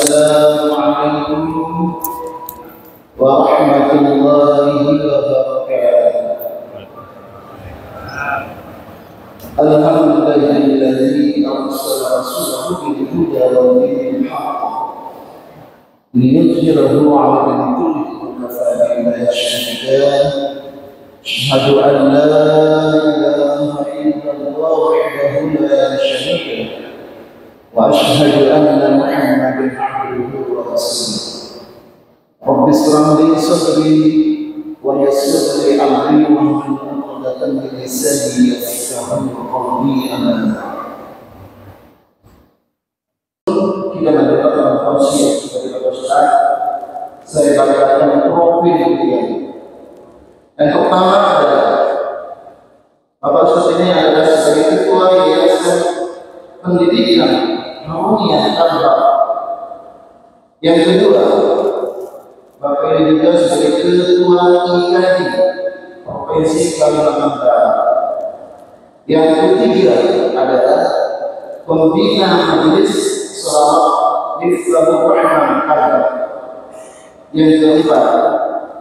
السلام عليكم ورحمة الله وبركاته. الحمد لله الذي أرسل رسوله بالهدى ودين الحق ليظهره على الدين كله وكفى بالله شهيدا. أشهد أن لا إله إلا الله وحده لا شريك له وأشهد أن محمدا عبده ورسوله. رب اشرح لي صدري ويسر لي أمري واحلل عقدة من لساني يفقهوا قولي. أما kita mendapatkan tausiah dari Bapak Ustaz, saya bacakan profil dia. Yang pertama adalah Bapak Ustaz ini adalah sebagai ketua Yayasan Pendidikan Harmonia Tambak. Yang kedua, Bapak ini juga sebagai ketua IKAD Provinsi Kalimantan Barat. Yang ketiga adalah pembina Majelis Shalawat Hifdzur Rahman Tambak. Yang keempat,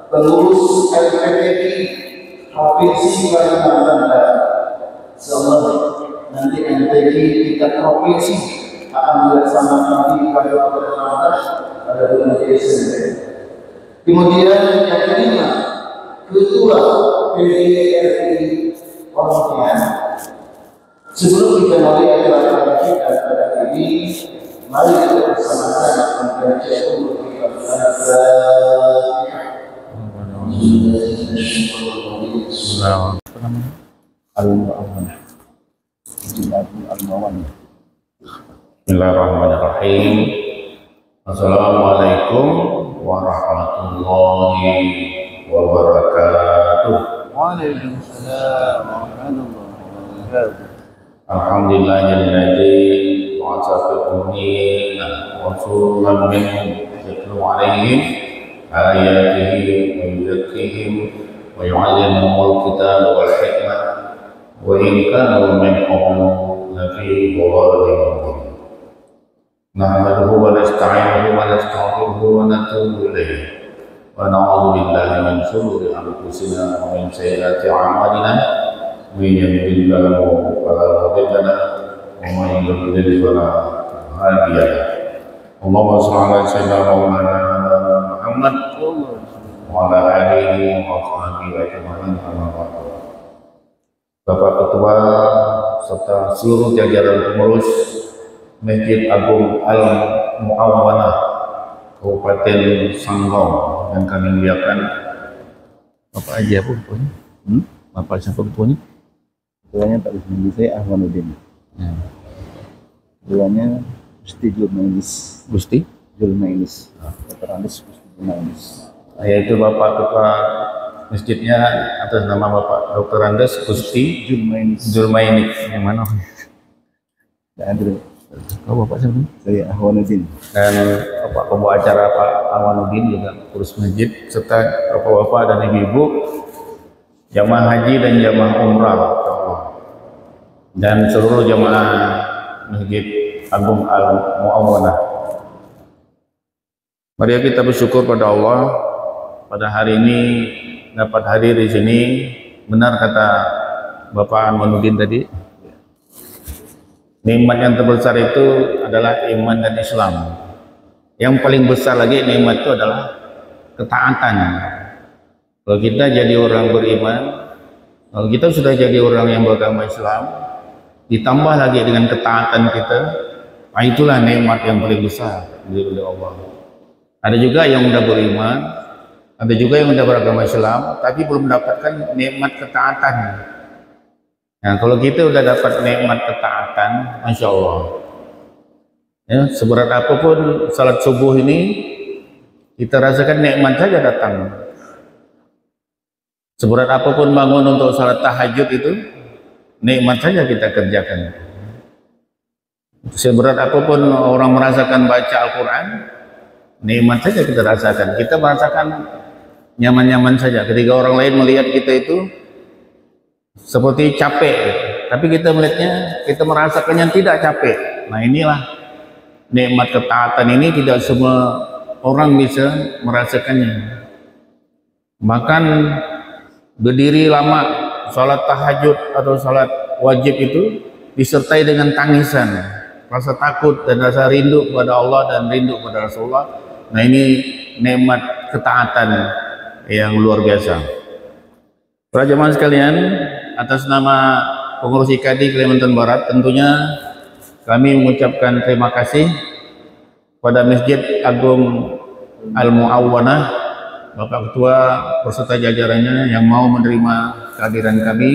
pengurus LPPI Provinsi Kalimantan Barat. Insyaallah nanti LPPI tingkat provinsi akan dilaksanakan di Kalimantan Barat pada bulan Desember. Kemudian yang kelima, ketua PDRI Pontianak. Sebelum kita mulai acara kita pada hari ini, mari kita bersama-sama membaca Bismillahirrahmanirrahim. Assalamualaikum warahmatullahi wabarakatuh. Waalaikumsalam warahmatullahi wabarakatuh. Alhamdulillahilladzi ba'atha fil rasulan minhum yatlu 'alaihim ayatihi wa yuzakkihim wa yu'allimuhumul kitaba wal hikmah wa in kanu min qablu lafi dhalalin mubin. Nahmaduhu wa nasta'inuhu wa nastaghfiruhu wa natubu ilayhi wa na'udzu billahi min shururi anfusina wa min sayyiati a'malina. من يهده الله فلا مضل له ومن يضلل فلا هادي له. اللهم صل على سيدنا مولانا محمد وعلى آله وصحبه أجمعين. Bapak Ketua serta seluruh jajaran pengurus Masjid Agung Al-Mu'awwanah Kabupaten Sanggau yang kami muliakan. Bapak aja apa ketuanya? Bapak siapa ketuanya? Ketuanya Pak Bismillah, saya Ahwanuddin. Ketuanya Gusti Julmainis. Gusti Julmainis. Dr. Andes Gusti Julmainis. Yaitu Bapak Ketua masjidnya atas nama Bapak Dr. Andes Gusti Julmainis. Yang mana? Tidak ada. Oh, Bapak siapa? Saya Ahwanuddin. Dan Bapak pembawa acara Pak Ahwanuddin juga urus masjid serta Bapak-bapak dan ibu-ibu jamaah haji dan jamaah umrah dan seluruh jamaah Masjid Agung Al-Mu'awwanah. Mari kita bersyukur pada Allah pada hari ini dapat hadir di sini. Benar kata Bapak Ahwanuddin tadi, nikmat yang terbesar itu adalah iman dan Islam. Yang paling besar lagi nikmat itu adalah ketaatan. Kalau kita jadi orang beriman, kalau kita sudah jadi orang yang beragama Islam, ditambah lagi dengan ketaatan kita, itulah nikmat yang paling besar dari Allah. Ada juga yang sudah beriman, ada juga yang sudah beragama Islam, tapi belum mendapatkan nikmat ketaatan. Nah, kalau kita sudah dapat nikmat ketaatan, Masya Allah, ya, seberat apapun salat subuh ini, kita rasakan nikmat saja datang. Seberat apapun bangun untuk salat tahajud itu, nikmat saja kita kerjakan. Seberat apapun orang merasakan baca Al-Quran, nikmat saja kita rasakan. Kita merasakan nyaman-nyaman saja. Ketika orang lain melihat kita itu seperti capek, tapi kita melihatnya, kita merasakannya tidak capek. Nah inilah nikmat ketaatan ini tidak semua orang bisa merasakannya. Bahkan berdiri lama sholat tahajud atau sholat wajib itu disertai dengan tangisan, rasa takut dan rasa rindu kepada Allah dan rindu kepada Rasulullah. Nah, ini nikmat ketaatan yang luar biasa. Para jemaah sekalian, atas nama pengurus IKADI Kalimantan Barat, tentunya kami mengucapkan terima kasih pada Masjid Agung Al-Mu'awwanah, Bapak Ketua beserta jajarannya yang mau menerima kehadiran kami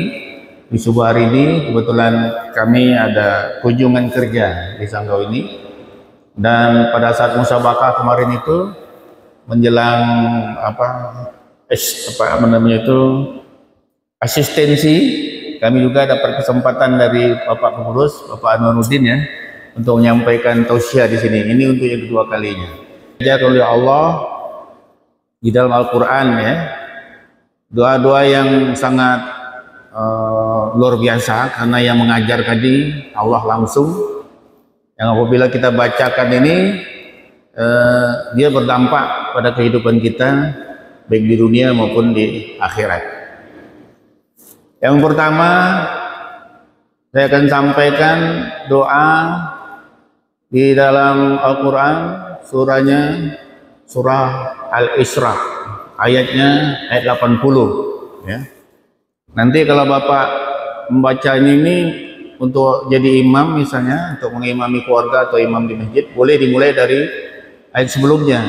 di subuh hari ini. Kebetulan kami ada kunjungan kerja di Sanggau ini, dan pada saat musabakah kemarin itu menjelang asistensi, kami juga dapat kesempatan dari Bapak Pengurus, Bapak Anwaruddin ya, untuk menyampaikan tausiah di sini. Ini untuk yang kedua kalinya. Diajar oleh Allah di dalam Al-Quran ya, doa-doa yang sangat luar biasa, karena yang mengajar tadi Allah langsung, yang apabila kita bacakan ini dia berdampak pada kehidupan kita baik di dunia maupun di akhirat. Yang pertama, saya akan sampaikan doa di dalam Al-Quran, surah Al-Isra, ayatnya ayat 80 ya. Nanti kalau Bapak membacanya ini untuk jadi imam misalnya, untuk mengimami keluarga atau imam di masjid, boleh dimulai dari ayat sebelumnya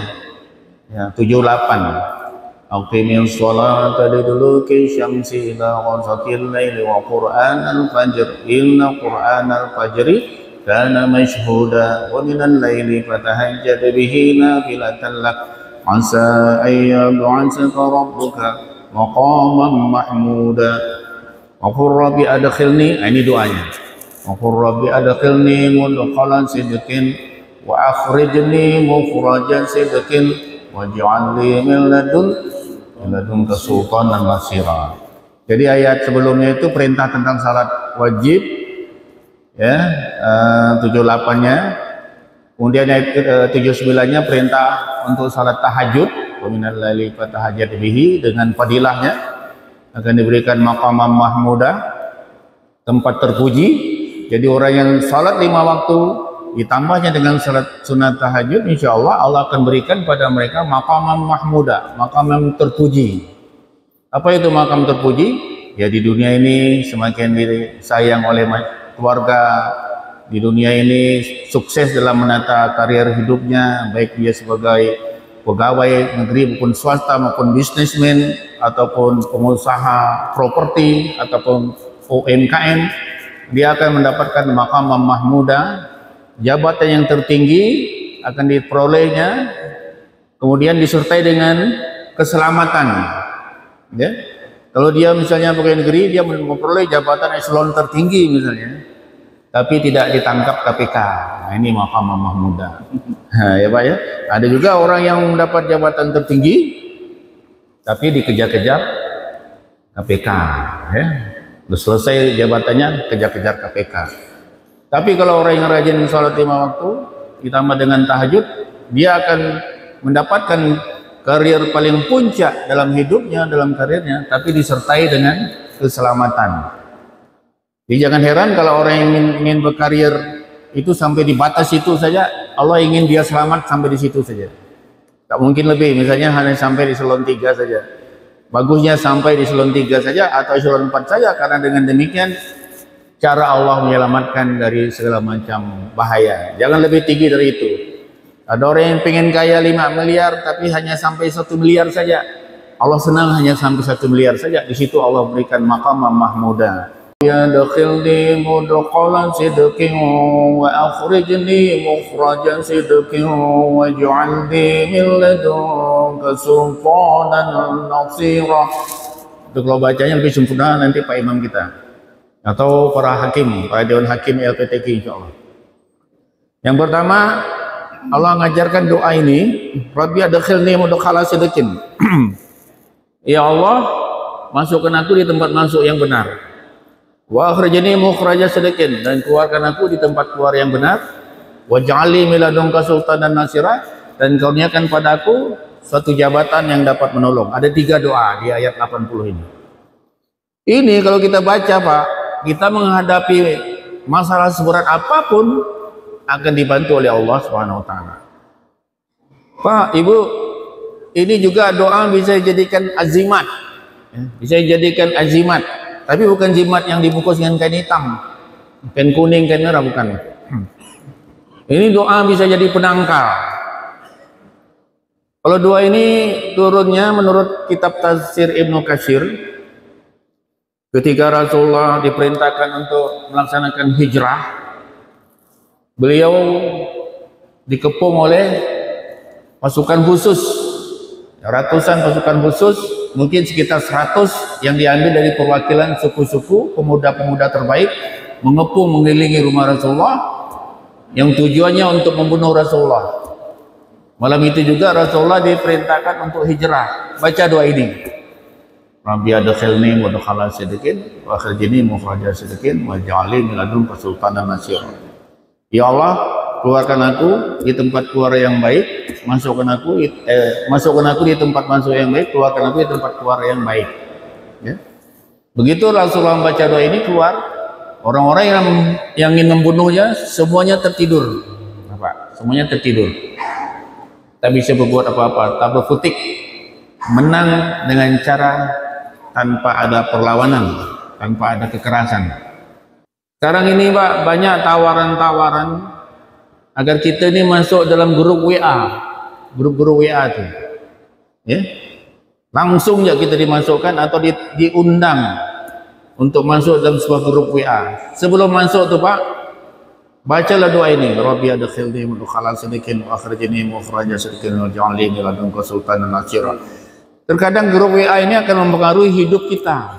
ya, 78. Aqimis sholata liduluki syamsi ila ghasaqil laili wa qur'anal fajr inna qur'anal fajri kana mashhuda wa minal laili fatahajjad bihi nafilatan lak asa ayyab'asaka rabbuka maqaman mahmuda wa qur rabbi adkhilni, ini doanya, wa qur rabbi adkhilni mudkhalan sidqin wa akhrijni mukhrajan sidqin waj'al li min ladunka sultanan nasira. Jadi ayat sebelumnya itu perintah tentang salat wajib ya, 78-nya. Kemudian ayat 79-nya perintah untuk salat tahajud, wa minal laili fatahajjad bihi, dengan fadilahnya akan diberikan maqamam mahmuda, tempat terpuji. Jadi orang yang salat 5 waktu ditambahnya dengan salat sunat tahajud, insya Allah Allah akan berikan pada mereka maqamam mahmuda, maqam yang terpuji. Apa itu maqam terpuji? Ya, di dunia ini semakin disayang oleh keluarga, di dunia ini sukses dalam menata karier hidupnya, baik dia sebagai pegawai negeri maupun swasta maupun bisnismen ataupun pengusaha properti ataupun UMKM, dia akan mendapatkan maqamam mahmuda, jabatan yang tertinggi akan diperolehnya, kemudian disertai dengan keselamatan ya. Kalau dia misalnya pegawai negeri, dia memperoleh jabatan eselon tertinggi misalnya, tapi tidak ditangkap KPK. Nah, ini maqamam mahmuda. Nah, ya Pak ya. Ada juga orang yang mendapat jabatan tertinggi tapi dikejar-kejar KPK ya. Sudah selesai jabatannya, kejar-kejar KPK. Tapi kalau orang yang rajin sholat 5 waktu ditambah dengan tahajud, dia akan mendapatkan karier paling puncak dalam hidupnya, dalam karirnya, tapi disertai dengan keselamatan. Jadi jangan heran kalau orang yang ingin berkarier itu sampai di batas itu saja, Allah ingin dia selamat sampai di situ saja. Tak mungkin lebih, misalnya hanya sampai di eselon 3 saja. Bagusnya sampai di eselon 3 saja atau eselon 4 saja, karena dengan demikian cara Allah menyelamatkan dari segala macam bahaya. Jangan lebih tinggi dari itu. Ada orang yang pengen kaya 5 miliar tapi hanya sampai 1 miliar saja. Allah senang hanya sampai 1 miliar saja. Di situ Allah berikan maqamam mahmuda. Ya dakhilni mudkhalan sidqin wa akhrijni mukhrajan sidqin waj'alni min ladunka sultanan nasira. Itu kalau bacanya lebih sempurna nanti Pak Imam kita atau para hakim, para dewan hakim LPTK insya Allah. Yang pertama, Allah mengajarkan doa ini, Rabbi adkhilni mudkhala sidqin. Ya Allah, masukkan aku di tempat masuk yang benar. Wa akhrijni mukhraja sidqin, dan keluarkan aku di tempat keluar yang benar. waj'alni min ladunka sultanan nasira, dan kurniakan padaku suatu jabatan yang dapat menolong. Ada 3 doa di ayat 80 ini. Ini kalau kita baca Pak, kita menghadapi masalah seberat apapun akan dibantu oleh Allah Subhanahu wa taala. Pak, Ibu, ini juga doa bisa dijadikan azimat. Bisa dijadikan azimat, tapi bukan jimat yang dibungkus dengan kain hitam, kain kuning, kain merah, bukan. Ini doa bisa jadi penangkal. Kalau doa ini turunnya menurut kitab tafsir Ibnu Katsir, ketika Rasulullah diperintahkan untuk melaksanakan hijrah, beliau dikepung oleh pasukan khusus, ratusan pasukan khusus, mungkin sekitar 100 yang diambil dari perwakilan suku-suku pemuda-pemuda terbaik, mengepung mengelilingi rumah Rasulullah yang tujuannya untuk membunuh Rasulullah. Malam itu juga Rasulullah diperintahkan untuk hijrah. Baca doa ini. Rabbi adkhilni mudkhala sidqin wa akhrijni mukhraja sidqin waj'alni min ladunka sultanan nasira. Ya Allah, keluarkan aku di tempat keluar yang baik, masukkan aku di tempat masuk yang baik, keluarkan aku di tempat keluar yang baik. Ya. Begitu Rasulullah membaca doa ini, keluar orang-orang yang ingin membunuhnya semuanya tertidur. Apa? Semuanya tertidur. Tak bisa berbuat apa-apa, tak berkutik, menang dengan cara tanpa ada perlawanan, tanpa ada kekerasan. Sekarang ini Pak, banyak tawaran-tawaran agar kita ini masuk dalam grup WA, grup-grup WA itu, ya, langsung ya kita dimasukkan atau diundang untuk masuk dalam sebuah grup WA. Sebelum masuk tuh Pak, bacalah doa ini, Rabbi adkhilni mudkhala sidqin wa akhrijni mukhraja sidqin waj'alni min ladunka sultanan nasira. Terkadang grup WA ini akan mempengaruhi hidup kita.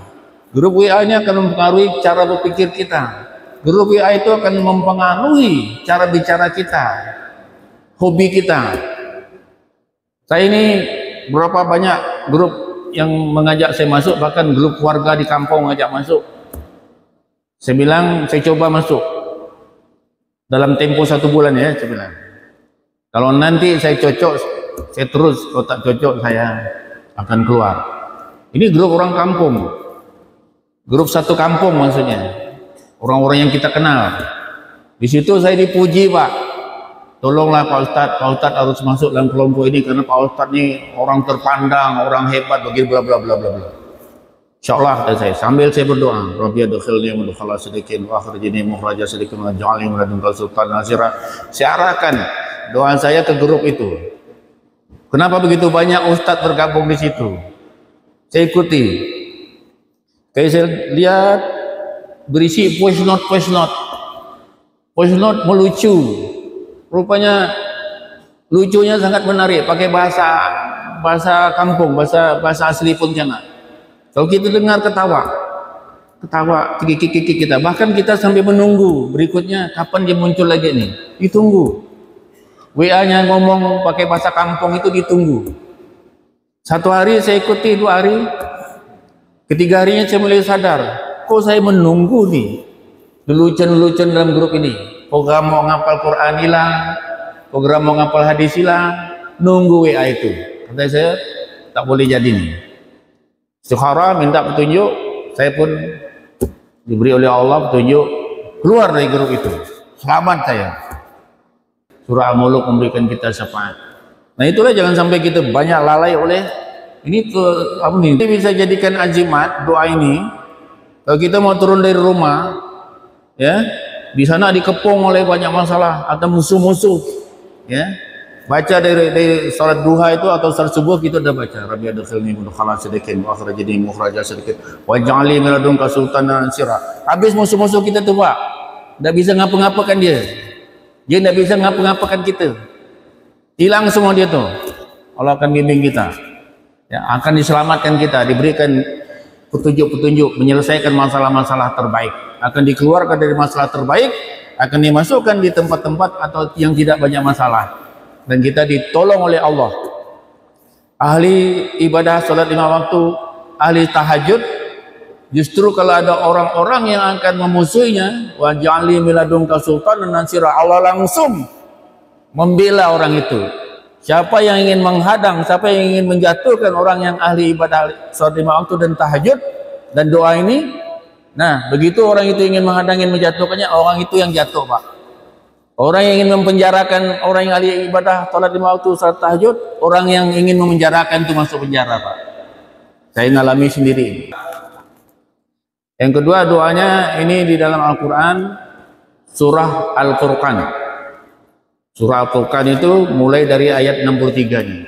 Grup WA ini akan mempengaruhi cara berpikir kita. Grup WA itu akan mempengaruhi cara bicara kita, hobi kita. Saya ini berapa banyak grup yang mengajak saya masuk, bahkan grup keluarga di kampung mengajak masuk. Saya bilang saya coba masuk dalam tempo 1 bulan ya, saya bilang. Kalau nanti saya cocok, saya terus. Kalau tak cocok, saya akan keluar. Ini grup orang kampung, grup satu kampung maksudnya, orang-orang yang kita kenal. Di situ saya dipuji Pak, tolonglah Pak Ustadz harus masuk dalam kelompok ini karena Pak Ustadz ini orang terpandang, orang hebat, begitu bla bla bla bla bla. Insyaallah kata saya sambil saya berdoa, Rabbi adkhilni mudkhala sidqin wa akhrijni mukhraja sidqin waj'alni min ladunka sultanan nasira. Saya arahkan doa saya ke grup itu. Kenapa begitu banyak ustadz bergabung di situ? Saya ikuti. Kayak saya lihat berisi voice note melucu. Rupanya lucunya sangat menarik, pakai bahasa kampung, bahasa asli Pontianak. Kalau kita dengar ketawa kiki kita, bahkan kita sampai menunggu berikutnya kapan dia muncul lagi nih, ditunggu. WA-nya ngomong pakai bahasa kampung itu ditunggu. 1 hari saya ikuti, 2 hari, ketiga harinya saya mulai sadar, kok saya menunggu nih lelucon dalam grup ini. Program mau ngapal Quran hilang, program mau ngapal hadis hilang, nunggu WA itu. Kata saya tak boleh jadi nih. Istikharah, minta petunjuk, saya pun diberi oleh Allah petunjuk, keluar dari grup itu. Selamat saya. Surah Al-Mulk memberikan kita syafaat. Nah itulah, jangan sampai kita banyak lalai oleh ini ini bisa jadikan azimat doa ini. Kalau kita mau turun dari rumah, ya, di sana dikepung oleh banyak masalah atau musuh-musuh, ya. Baca dari salat duha itu atau salat subuh kita udah baca Rabbi adkhilni mudkhala sidqin wa akhrijni mukhraja sidqin waj'alni min ladunka sultanan nasira. Habis musuh-musuh kita tuh Pak, enggak bisa ngapa-ngapakan dia enggak bisa ngapa-ngapakan kita, hilang semua dia tuh. Allah akan bimbing kita, ya, akan diselamatkan kita, diberikan petunjuk-petunjuk menyelesaikan masalah-masalah terbaik, akan dikeluarkan dari masalah terbaik, akan dimasukkan di tempat-tempat atau yang tidak banyak masalah. Dan kita ditolong oleh Allah. Ahli ibadah salat 5 waktu, ahli tahajud, Justru kalau ada orang-orang yang akan memusuhinya, wa ja'alni min ladunka sultanan nasira, Allah langsung membela orang itu. Siapa yang ingin menghadang, siapa yang ingin menjatuhkan orang yang ahli ibadah salat 5 waktu dan tahajud dan doa ini, nah begitu orang itu ingin menghadangin, menjatuhkannya, orang itu yang jatuh, Pak. Orang yang ingin mempenjarakan orang yang ahli ibadah salat 5 waktu salat tahajud, orang yang ingin memenjarakan itu masuk penjara, Pak. Saya ngalami sendiri. Yang kedua doanya ini di dalam Al-Quran, surah Al-Furqan. Surah Al-Furqan itu mulai dari ayat 63 nih.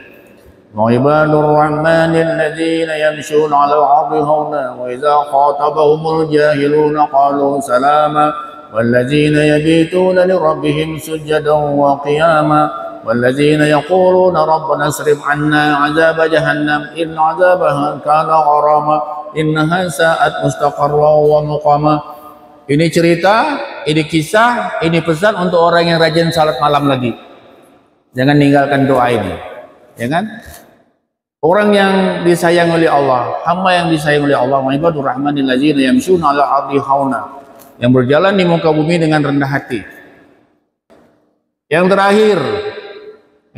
Wa ibadur rahmanil ladzina yamshuna 'alal ardi hauna wa idza khatabahumul jahiluna qalu salama wal ladzina yabituna li rabbihim sujadan wa qiyama wal ladzina yaquluna rabbana asrif 'anna 'adzaba jahannam in 'adzabaha kana gharama innaha sa'at mustaqarra wa muqama. Ini cerita, ini kisah, ini pesan untuk orang yang rajin salat malam lagi. Jangan tinggalkan doa ini, ya kan? Orang yang disayang oleh Allah, hamba yang disayang oleh Allah, wa ibadur rahmanil ladzina yamshuna 'alal ardi hauna, yang berjalan di muka bumi dengan rendah hati. Yang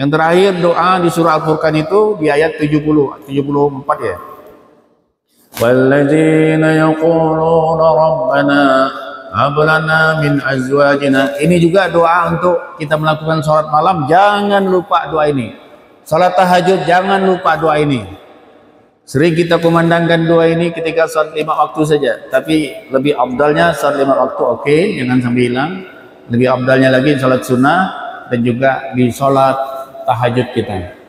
terakhir doa di surah Al-Furqan itu di ayat 74 ya. Walladzina yaquluna rabbana hab lana min azwajina. Ini juga doa untuk kita melakukan salat malam, jangan lupa doa ini. Salat tahajud jangan lupa doa ini. Sering kita kumandangkan doa ini ketika salat 5 waktu saja, tapi lebih afdalnya salat 5 waktu oke, jangan sampai hilang. Lebih afdalnya lagi salat sunnah dan juga di salat tahajud kita.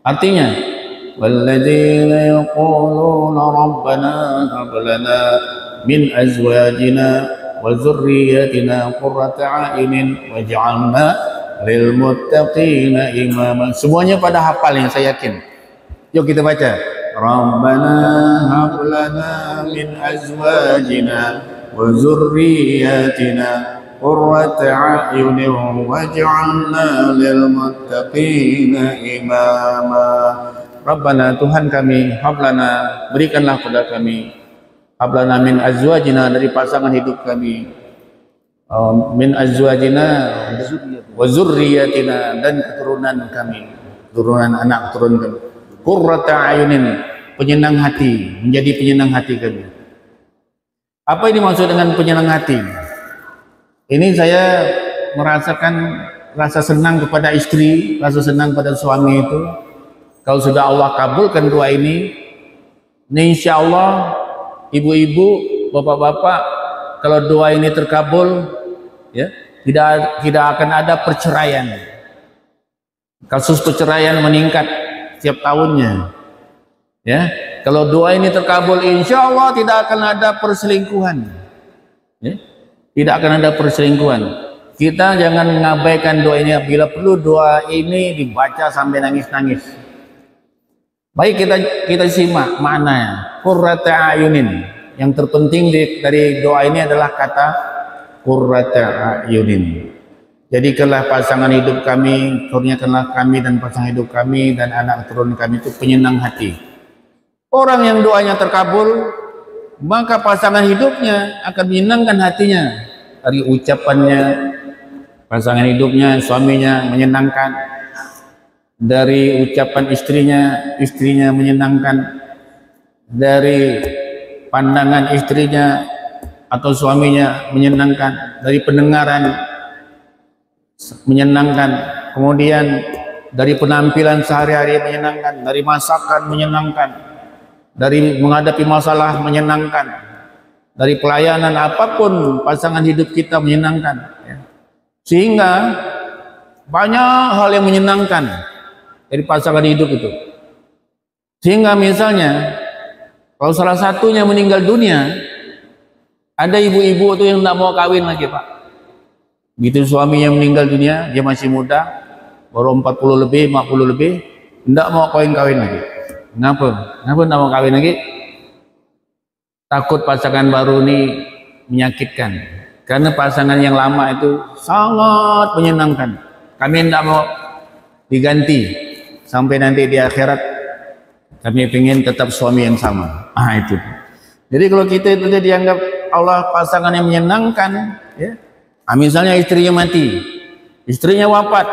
Artinya وَالَّذِينَ يَقُولُونَ رَبَّنَا هَبْ لَنَا مِنْ أَزْوَاجِنَا وَذُرِّيَّتِنَا قُرَّةَ أَعْيُنٍ وَاجْعَلْنَا لِلْمُتَّقِينَ إِمَامًا. Semuanya pada hafal yang saya yakin. Yuk kita baca. رَبَّنَا هَبْ لَنَا مِنْ أَزْوَاجِنَا وَذُرِّيَّتِنَا قُرَّةَ أَعْيُنٍ وَاجْعَلْنَا لِلْمُتَّقِينَ إِمَامًا. Rabbana, Tuhan kami, hablana, berikanlah kepada kami, hablana min azwajina, dari pasangan hidup kami, min azwajina wa zurriyatina, dan keturunan kami, keturunan anak keturunan kami, qurrata ayunin, penyenang hati, menjadi penyenang hati kami. Apa ini maksud dengan penyenang hati? Ini saya merasakan rasa senang kepada istri, rasa senang pada suami itu. Kalau sudah Allah kabulkan doa ini insya Allah, ibu-ibu, bapak-bapak, kalau doa ini terkabul, ya, tidak akan ada perceraian. Kasus perceraian meningkat setiap tahunnya. Ya, kalau doa ini terkabul, insya Allah tidak akan ada perselingkuhan. Ya, tidak akan ada perselingkuhan. Kita jangan mengabaikan doa ini. Bila perlu doa ini dibaca sampai nangis-nangis. Baik, kita simak maknanya. Qurrata ayunin. Yang terpenting dari doa ini adalah kata qurrata ayunin. Jadikanlah pasangan hidup kami, kurniakanlah kami dan pasangan hidup kami dan anak keturunan kami itu penyenang hati. Orang yang doanya terkabul, maka pasangan hidupnya akan menyenangkan hatinya. Dari ucapannya, pasangan hidupnya, suaminya menyenangkan. Dari ucapan istrinya menyenangkan. Dari pandangan istrinya atau suaminya menyenangkan. Dari pendengaran menyenangkan. Kemudian dari penampilan sehari-hari menyenangkan. Dari masakan menyenangkan. Dari menghadapi masalah menyenangkan. Dari pelayanan apapun pasangan hidup kita menyenangkan. Sehingga banyak hal yang menyenangkan dari pasangan hidup itu. Sehingga misalnya kalau salah satunya meninggal dunia, ada ibu-ibu itu yang tidak mau kawin lagi, Pak. Begitu suaminya meninggal dunia, dia masih muda, baru 40 lebih, 50 lebih, tidak mau kawin lagi. Kenapa tidak mau kawin lagi? Takut pasangan baru ini menyakitkan. Karena pasangan yang lama itu sangat menyenangkan. Kami tidak mau diganti. Sampai nanti di akhirat kami ingin tetap suami yang sama. Itu. Jadi kalau kita itu dianggap Allah pasangan yang menyenangkan, ya. Misalnya istrinya mati, istrinya wafat,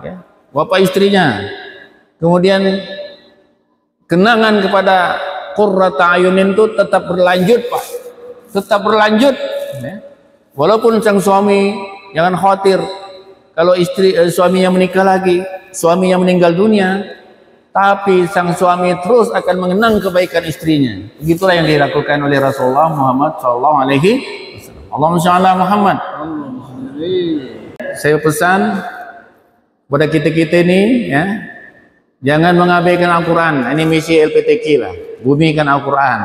ya. Wafat istrinya, kemudian kenangan kepada qurrata ayunin itu tetap berlanjut, Pak, tetap berlanjut, ya. Walaupun sang suami jangan khawatir kalau suaminya menikah lagi, suaminya meninggal dunia, tapi sang suami terus akan mengenang kebaikan istrinya. Begitulah yang dilakukan oleh Rasulullah Muhammad sallallahu alaihi wasallam. Allahumma shalli ala Muhammad. Saya pesan kepada kita-kita ini, ya, jangan mengabaikan Al-Quran. Ini misi LPTQ lah, bumikan Al-Quran.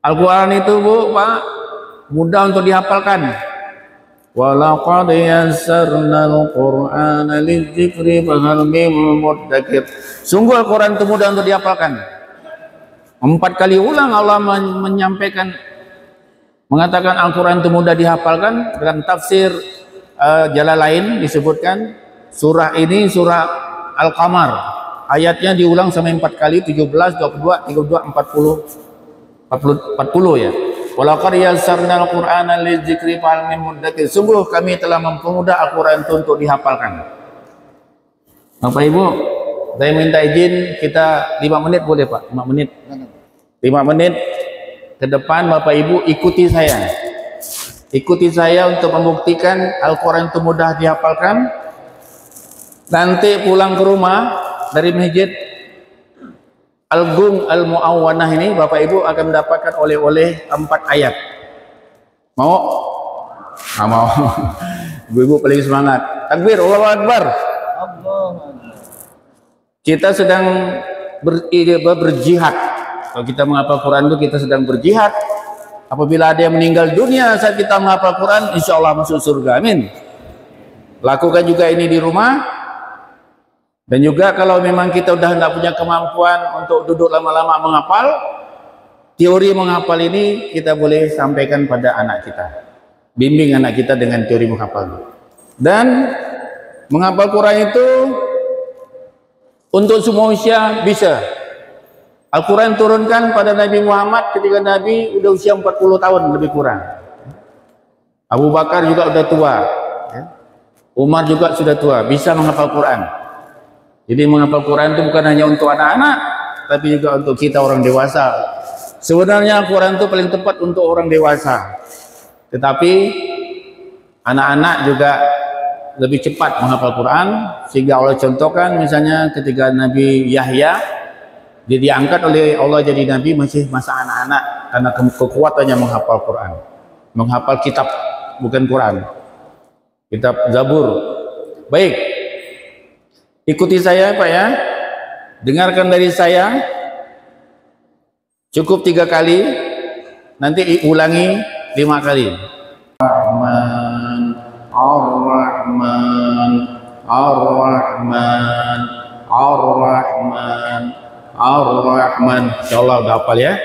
Al-Quran itu, Bu, Pak, mudah untuk dihafalkan. Walaqad yassarnal Qur'ana lidzikri fahal min muddakir. Sungguh Al-Quran itu mudah untuk dihafalkan. 4 kali ulang Allah menyampaikan, mengatakan Al-Quran itu mudah dihafalkan. Dengan tafsir Jalalain disebutkan surah ini surah Al-Qamar, ayatnya diulang sampai 4 kali, 17, 22, 32, 40 ya. Walaqad yassarnal Qur'ana lidzikri fahal min muddakir. Sungguh kami telah mempermudah Al-Quran itu untuk dihafalkan. Bapak Ibu, saya minta izin kita 5 menit boleh, Pak? 5 menit. 5 menit ke depan Bapak Ibu ikuti saya. Ikuti saya untuk membuktikan Al-Quran itu mudah dihafalkan. Nanti pulang ke rumah dari masjid Al-Gung Al-Mu'awwanah ini Bapak Ibu akan mendapatkan oleh-oleh 4 ayat. Mau? Nggak mau. Ibu-ibu paling semangat. Takbir, Allahu Akbar. Kita sedang berjihad. Kalau kita menghafal Quran itu kita sedang berjihad. Apabila ada yang meninggal dunia saat kita menghafal Quran, insya Allah masuk surga. Amin. Lakukan juga ini di rumah. Dan juga kalau memang kita udah tidak punya kemampuan untuk duduk lama-lama menghafal, teori menghafal ini kita boleh sampaikan pada anak kita. Bimbing anak kita dengan teori menghafal. Dan menghafal Quran itu untuk semua usia bisa. Al-Quran turunkan pada Nabi Muhammad ketika Nabi udah usia 40 tahun lebih kurang. Abu Bakar juga udah tua, Umar juga sudah tua, bisa menghafal Quran. Jadi menghafal Quran itu bukan hanya untuk anak-anak, tapi juga untuk kita orang dewasa. Sebenarnya Al-Quran itu paling tepat untuk orang dewasa. Tetapi anak-anak juga lebih cepat menghafal Quran, sehingga Allah contohkan misalnya ketika Nabi Yahya dia diangkat oleh Allah jadi Nabi masih masa anak-anak karena kekuatannya menghafal Quran. Menghafal kitab, bukan Quran. Kitab Zabur. Baik. Ikuti saya Pak ya, dengarkan dari saya, cukup 3 kali, nanti ulangi 5 kali. Ar-Rahman, Ar-Rahman, Ar-Rahman, Ar-Rahman, Ar-Rahman. Insyaallah udah hafal ya.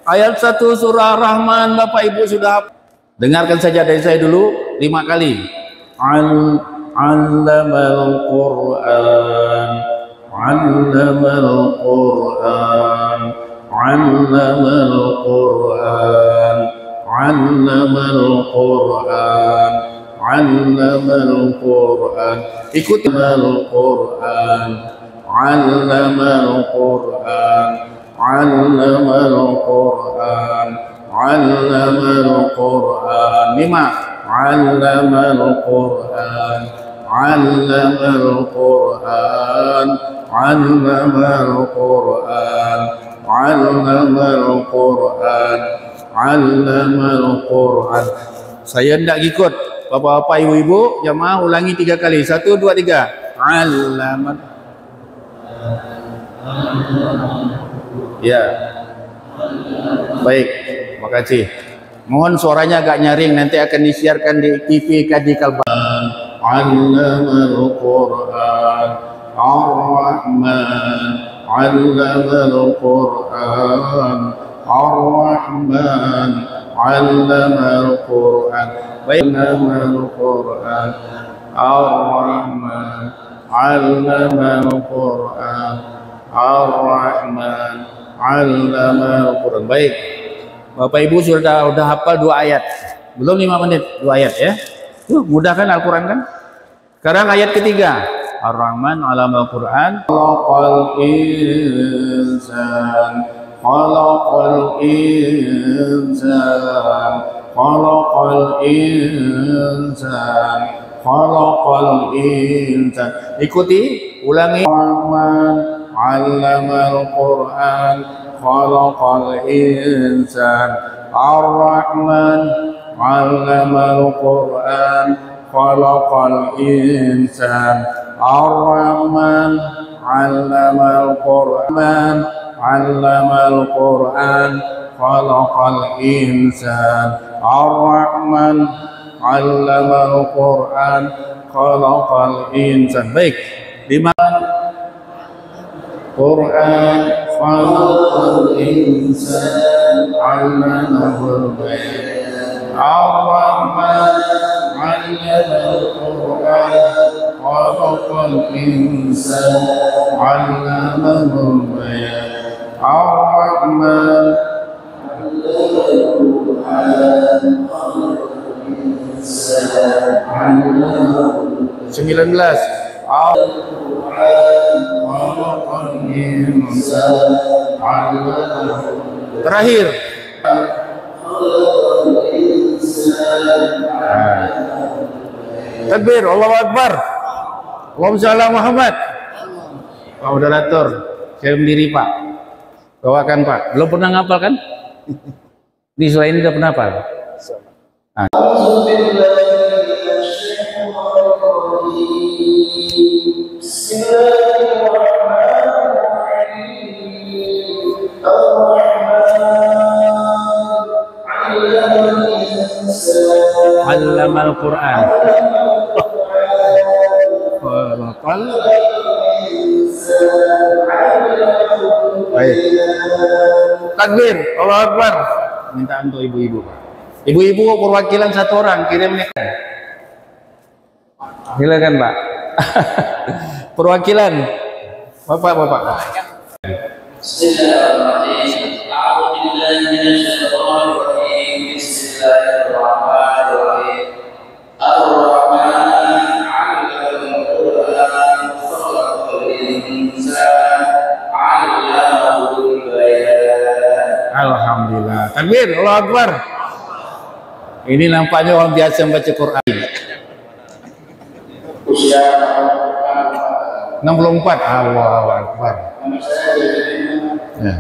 Ayat 1 surah Rahman Bapak Ibu sudah hafal. Dengarkan saja dari saya dulu 5 kali. Allamal Qur'an, Allamal Qur'an, Allamal Qur'an, Allamal Qur'an, Allamal Qur'an. Ikuti Al-Qur'an, Allamal Qur'an, Allamal Qur'an, Allamal Qur'an. 5. Allamal Qur'an, Allamal Qur'an, Allamal Qur'an, Allamal Qur'an, Allamal Qur'an. Saya tidak ikut. Bapak-bapak, ibu-ibu, jamaah ulangi 3 kali. 1, 2, 3. Allamal. Ya. Baik, terima kasih. Mohon suaranya agak nyaring, nanti akan disiarkan di TV Kadi Kalbar. Allamal Qur'an, Ar-Rahman, Allamal Qur'an, Ar-Rahman, Allamal Qur'an. Allamal Qur'an, Ar-Rahman, Allamal Qur'an, Ar-Rahman, 'allamal Qur'an. Baik. Bapak Ibu sudah hafal 2 ayat. Belum 5 menit, 2 ayat ya. Tuh, mudah kan Al-Qur'an kan? Sekarang ayat ketiga. Ar-Rahman 'allamal Qur'an. Khalaqal insan. Khalaqal insan. Khalaqal insan. Khalaqal insan. Ikuti, ulangi. Ar-Rahman 'allamal Qur'an. Khalaqal insan. Ar-Rahman 'allamal Qur'an. Khalaqal insan. Ar-Rahman 'allamal Qur'an. 'allamal Qur'an. Khalaqal insan. Ar-Rahman 'allamal Qur'an. Khalaqal insan. Baik. 5 Quran khalaqal insan 'allamahul bayan. Ar-Rahman 'allamal Qur'an. Khalaqal insan 'allamahul bayan. Ar-Rahman 19 terakhir. Takbir, Allahu Akbar. Allahumma shalli ala Muhammad. Pak moderator, saya berdiri Pak. Bawakan Pak. Belum pernah ngapal kan? Di surah ini udah pernah hafal? Allamal Qur'an. Baik. Takbir, Allahu Akbar. Minta untuk ibu-ibu. Ibu-ibu perwakilan 1 orang kirim nih. Silakan Pak. Perwakilan Bapak-bapak. Bismillahirrahmanirrahim. A'udzu billahi minasyaitonir rajim. Bismillahirrahmanirrahim. Ar-Rahman 'allamal Qur'an. Khalaqal insan 'allamahul bayan. Alhamdulillah. Takbir, Allahu Akbar. Ini nampaknya orang biasa membaca Quran. Usia 64. Allahu Akbar. Ya.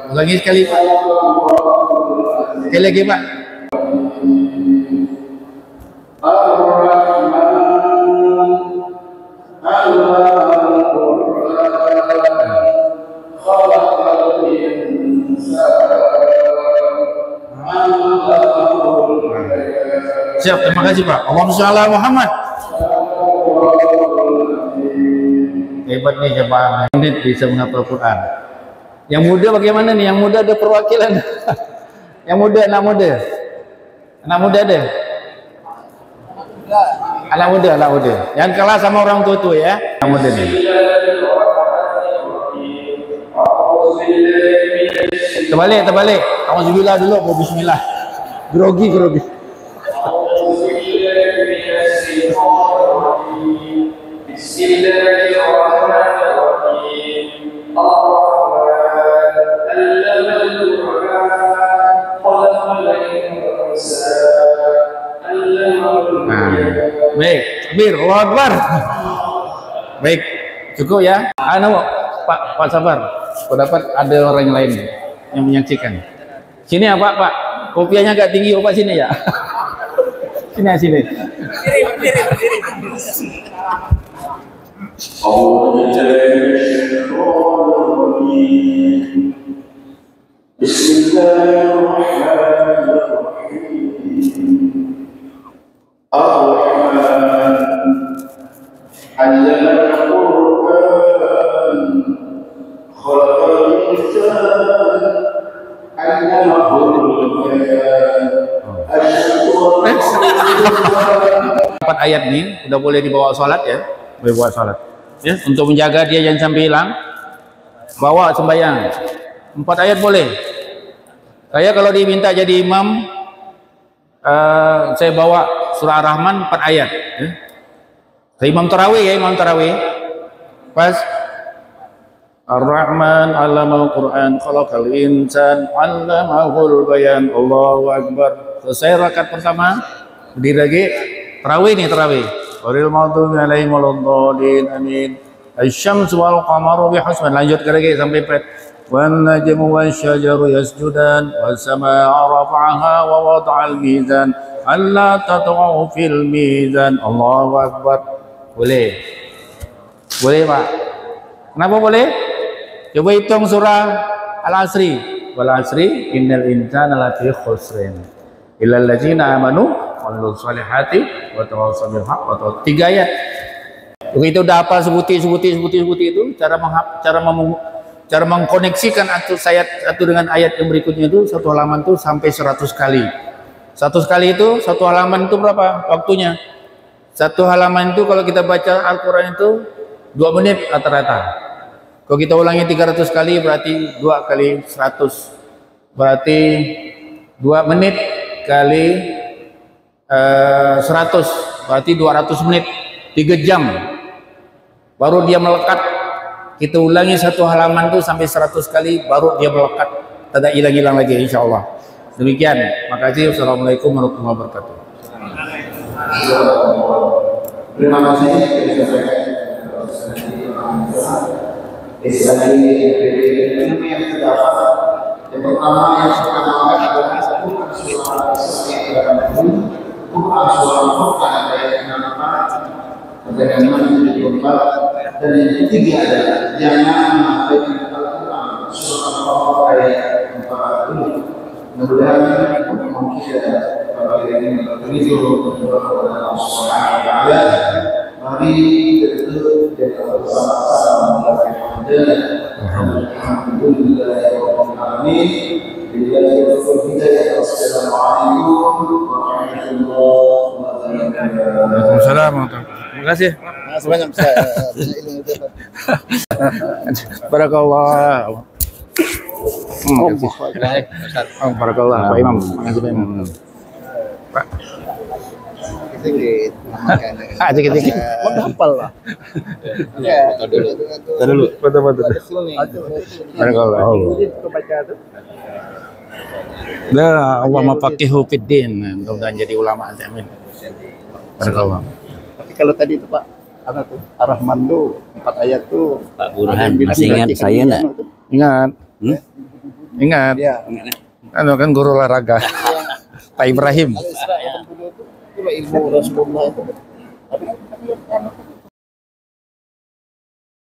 Ulangi sekali Pak. Sekali lagi Pak. Siap, terima kasih Pak. Allahumma shalli ala Muhammad. Hebat nih jemaah, menit bisa menghafal Quran. Yang muda bagaimana nih? Yang muda ada perwakilan. Yang muda, anak muda. Anak muda ada? Anak muda, anak muda. Jangan kalah sama orang tua ya. Anak muda nih. Terbalik. Auzubillah dulu, bismillah. Grogi. Bismillahirrahmanirrahim. Ar-Rahman 'allamal Qur'an. Khalaqal insan 'allamahul bayan. Baik, takbir, Allahu Akbar. Baik, cukup ya. Pak Sabar, pendapat ada orang lain yang menyaksikan. Sini ya Pak. Kopiahnya agak tinggi Pak sini ya. Sini. Bismillahirrahmanirrahim. Ar-Rahman Allama Al-Quran Khalaqal Insan Allamahul Bayan Asyhadu an la 4 ayat nih udah boleh dibawa sholat ya, boleh bawa sholat ya, untuk menjaga dia jangan sampai hilang. Bawa sembahyang 4 ayat boleh. Saya kalau diminta jadi imam, saya bawa surah Ar-Rahman 4 ayat ya. Saya imam tarawih ya, imam tarawih pas Ar-Rahman 'allamal Qur'an khalaqal insan 'allamahul bayan. Allahu Akbar. Selesai rakaat pertama, berdiri lagi. Tarawih nih, tarawih. Ghairil maghdubi 'alaihim waladdallin. Amin. Asy-syamsu wal qamaru bihusban. Lanjutkan lagi sampai pet. Wan najmu wasyajaru yasjudan was samaa'a rafa'aha wa wada'al mizan alla tatghaw fil mizan. Allahu Akbar. Boleh. Boleh, Pak. Kenapa boleh? Coba hitung surah Al-Asri. Wal 'asri innal insana lafi khusrin illal ladzina amanu wa 'amilus solihati wa tawassaw bil haqq wa tawassaw. 3 ayat. Begitu udah apa sebuti itu cara mengkoneksikan ayat satu dengan ayat yang berikutnya itu satu halaman itu sampai 100 kali. 100 kali itu satu halaman itu berapa waktunya? Satu halaman itu kalau kita baca Al-Quran itu 2 menit rata-rata. Kalau kita ulangi 300 kali berarti 2 kali 100. Berarti 2 menit kali 100. Berarti 200 menit. 3 jam. Baru dia melekat. Kita ulangi satu halaman itu sampai 100 kali baru dia melekat. Tidak hilang-hilang lagi insyaallah. Demikian. Makasih. Wassalamualaikum warahmatullahi wabarakatuh. Terima kasih. Islami ilmu yang terdapat yang pertama yang pertama adalah Quran surah Al-Furqan ayat 64 dan 74 dan yang ketiga adalah jangan mengabaikan Al-Quran surah Al-Furqan ayat 40. Mudah-mudahan kita pada hari ini berhidup kepada Allah Subhanahu wa taala. Mari kita bersama-sama Alhamdulillahirrahmanirrahim. Waalaikumsalam. Terima kasih. Sebanyak Barakallah. Barakallah Pak Imam. Makasih Pak Imam. Pak. Sedikit. Menghafal lah. Ya. Dulu. Foto-foto. Barakallah. Dah, Allah mafaqihu fiddin. Mudah-mudahan jadi ulama. Amin. Barakallah. Tapi kalau tadi itu Pak, apa tuh? Ar-Rahman tuh 4 ayat tuh. Pak Burhan masih ingat saya enggak? Ingat. Ingat. Iya. Kan guru olahraga. Pak Ibrahim. Ilmu Rasulullah itu. Tapi